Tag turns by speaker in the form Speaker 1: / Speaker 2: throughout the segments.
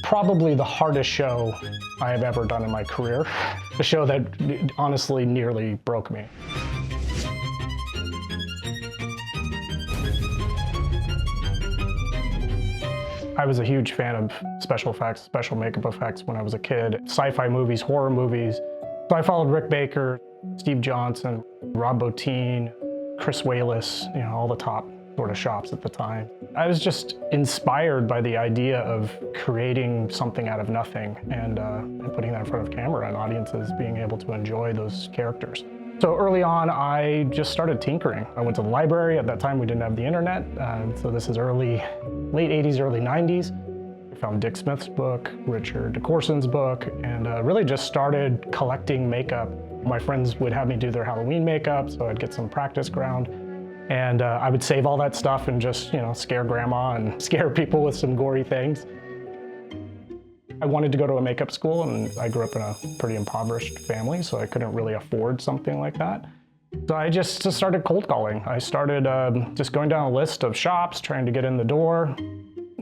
Speaker 1: Probably the hardest show I have ever done in my career. A show that honestly nearly broke me. I was a huge fan of special effects, special makeup effects when I was a kid. Sci-fi movies, horror movies. So I followed Rick Baker, Steve Johnson, Rob Bottin, Chris Walas, all the top sort of shops at the time. I was just inspired by the idea of creating something out of nothing and putting that in front of camera and audiences being able to enjoy those characters. So early on, I just started tinkering. I went to the library. At that time, we didn't have the internet. So this is late 80s, early 90s. I found Dick Smith's book, Richard DeCourson's book, and really just started collecting makeup. My friends would have me do their Halloween makeup, so I'd get some practice ground. And I would save all that stuff and just, scare grandma and scare people with some gory things. I wanted to go to a makeup school, and I grew up in a pretty impoverished family, so I couldn't really afford something like that. So I just started cold calling. I started just going down a list of shops, trying to get in the door.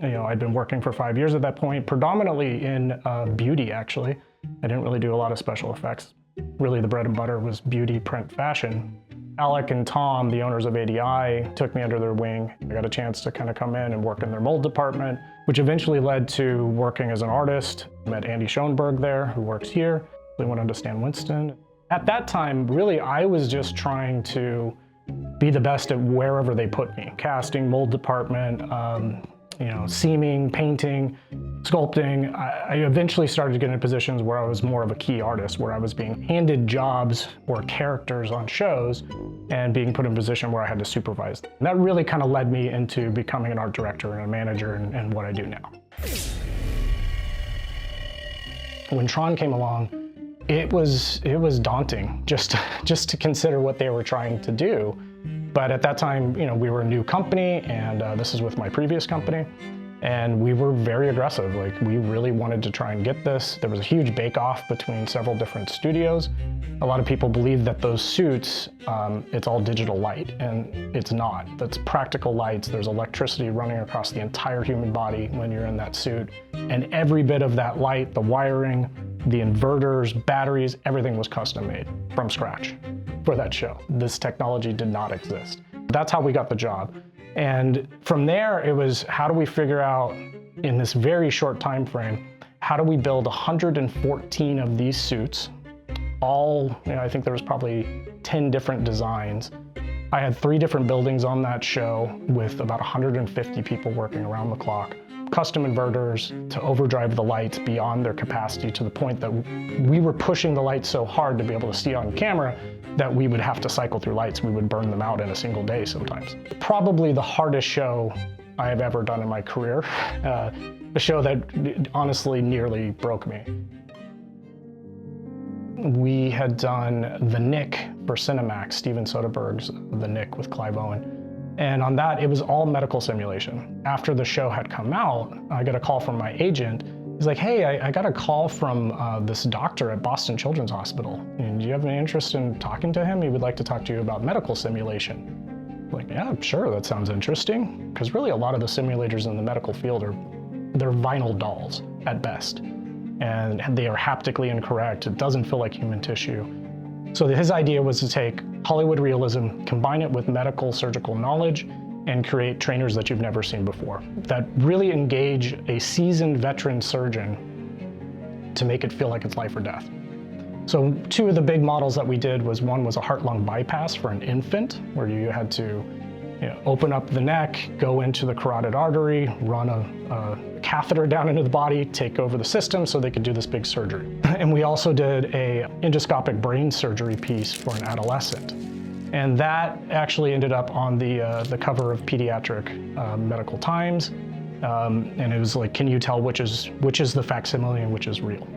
Speaker 1: I'd been working for 5 years at that point, predominantly in beauty, actually. I didn't really do a lot of special effects. Really, the bread and butter was beauty, print, fashion. Alec and Tom, the owners of ADI, took me under their wing. I got a chance to kind of come in and work in their mold department, which eventually led to working as an artist. I met Andy Schoenberg there, who works here. They went on to Stan Winston. At that time, really, I was just trying to be the best at wherever they put me. Casting, mold department, seaming, painting, sculpting. I eventually started getting in positions where I was more of a key artist, where I was being handed jobs or characters on shows and being put in a position where I had to supervise them. And that really kind of led me into becoming an art director and a manager and what I do now. When Tron came along, it was daunting just to consider what they were trying to do. But at that time, we were a new company, and this is with my previous company, and we were very aggressive. Like, we really wanted to try and get this. There was a huge bake-off between several different studios. A lot of people believe that those suits, it's all digital light, and it's not. That's practical lights. There's electricity running across the entire human body when you're in that suit. And every bit of that light, the wiring, the inverters, batteries, everything was custom made from scratch for that show. This technology did not exist. That's how we got the job. And from there, it was, how do we figure out, in this very short time frame, how do we build 114 of these suits? All, I think there was probably 10 different designs. I had 3 different buildings on that show with about 150 people working around the clock. Custom inverters to overdrive the lights beyond their capacity, to the point that we were pushing the lights so hard to be able to see on camera that we would have to cycle through lights. We would burn them out in a single day sometimes. Probably the hardest show I have ever done in my career. A show that honestly nearly broke me. We had done The Nick for Cinemax, Steven Soderbergh's The Nick with Clive Owen. And on that, it was all medical simulation. After the show had come out, I got a call from my agent. He's like, hey, I got a call from this doctor at Boston Children's Hospital. And do you have any interest in talking to him? He would like to talk to you about medical simulation. I'm like, yeah, sure, that sounds interesting. Because really a lot of the simulators in the medical field they're vinyl dolls at best. And they are haptically incorrect. It doesn't feel like human tissue. So his idea was to take Hollywood realism, combine it with medical surgical knowledge, and create trainers that you've never seen before, that really engage a seasoned veteran surgeon to make it feel like it's life or death. So 2 of the big models that we did was, one was a heart-lung bypass for an infant, where you had to open up the neck, go into the carotid artery, run a catheter down into the body, take over the system so they could do this big surgery. And we also did a endoscopic brain surgery piece for an adolescent. And that actually ended up on the cover of Pediatric Medical Times. And it was like, can you tell which is the facsimile and which is real?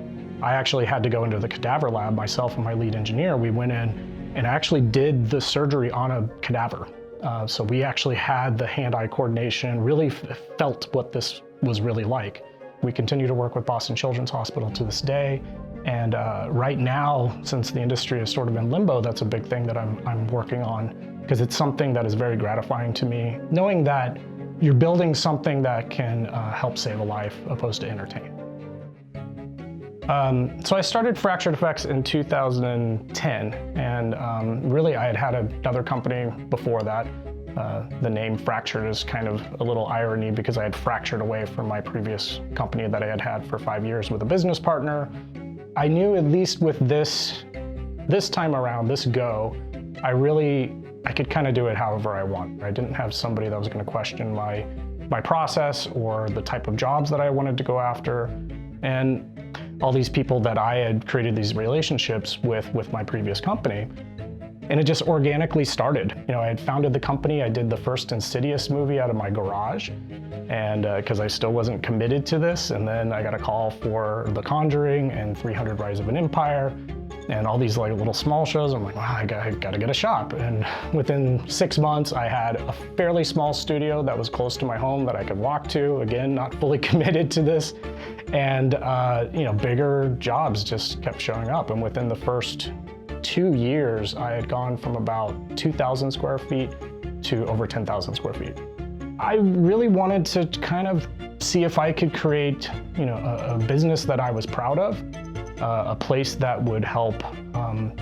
Speaker 1: I actually had to go into the cadaver lab, myself and my lead engineer. We went in and actually did the surgery on a cadaver. So we actually had the hand-eye coordination, really felt what this was really like. We continue to work with Boston Children's Hospital to this day. And right now, since the industry is sort of in limbo, that's a big thing that I'm working on, because it's something that is very gratifying to me, knowing that you're building something that can help save a life opposed to entertain. So I started Fractured Effects in 2010, and really I had another company before that. The name Fractured is kind of a little irony because I had fractured away from my previous company that I had had for 5 years with a business partner. I knew at least with this time around, this go, I could kind of do it however I want. I didn't have somebody that was going to question my process or the type of jobs that I wanted to go after. And all these people that I had created these relationships with my previous company. And it just organically started. You know, I had founded the company. I did the first Insidious movie out of my garage, and because I still wasn't committed to this. And then I got a call for The Conjuring and 300 Rise of an Empire, and all these like little small shows. I'm like, wow, I gotta get a shop. And within 6 months, I had a fairly small studio that was close to my home that I could walk to. Again, not fully committed to this. And you know, bigger jobs just kept showing up. And within the first 2 years, I had gone from about 2,000 square feet to over 10,000 square feet. I really wanted to kind of see if I could create, you know, a business that I was proud of, a place that would help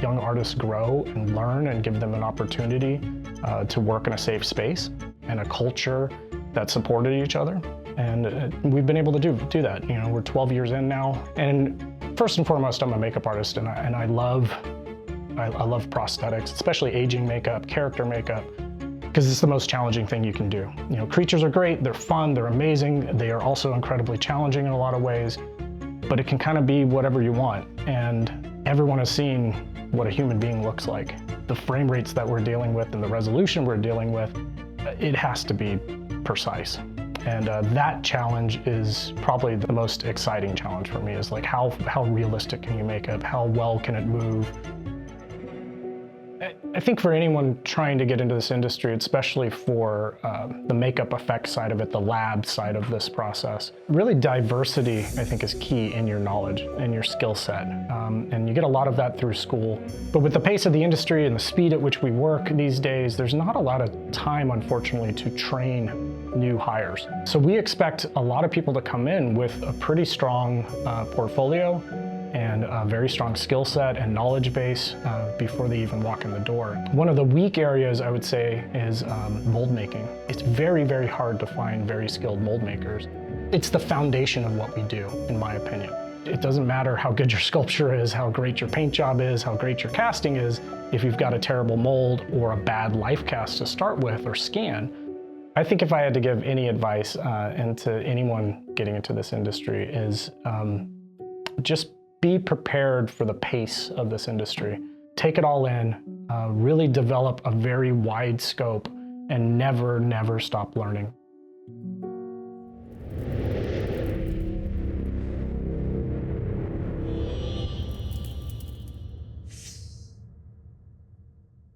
Speaker 1: young artists grow and learn and give them an opportunity to work in a safe space and a culture that supported each other. And we've been able to do that. You know, we're 12 years in now. And first and foremost, I'm a makeup artist, and I love prosthetics, especially aging makeup, character makeup, because it's the most challenging thing you can do. You know, creatures are great, they're fun, they're amazing. They are also incredibly challenging in a lot of ways, but it can kind of be whatever you want. And everyone has seen what a human being looks like. The frame rates that we're dealing with and the resolution we're dealing with, it has to be precise. And that challenge is probably the most exciting challenge for me, is like how realistic can you make it? How well can it move? I think for anyone trying to get into this industry, especially for the makeup effects side of it, the lab side of this process, really diversity, I think, is key in your knowledge and your skill set. And you get a lot of that through school. But with the pace of the industry and the speed at which we work these days, there's not a lot of time, unfortunately, to train new hires. So we expect a lot of people to come in with a pretty strong portfolio and a very strong skill set and knowledge base before they even walk in the door. One of the weak areas, I would say, is mold making. It's very, very hard to find very skilled mold makers. It's the foundation of what we do, in my opinion. It doesn't matter how good your sculpture is, how great your paint job is, how great your casting is, if you've got a terrible mold or a bad life cast to start with or scan. I think if I had to give any advice into anyone getting into this industry is just be prepared for the pace of this industry. Take it all in, really develop a very wide scope, and never, never stop learning.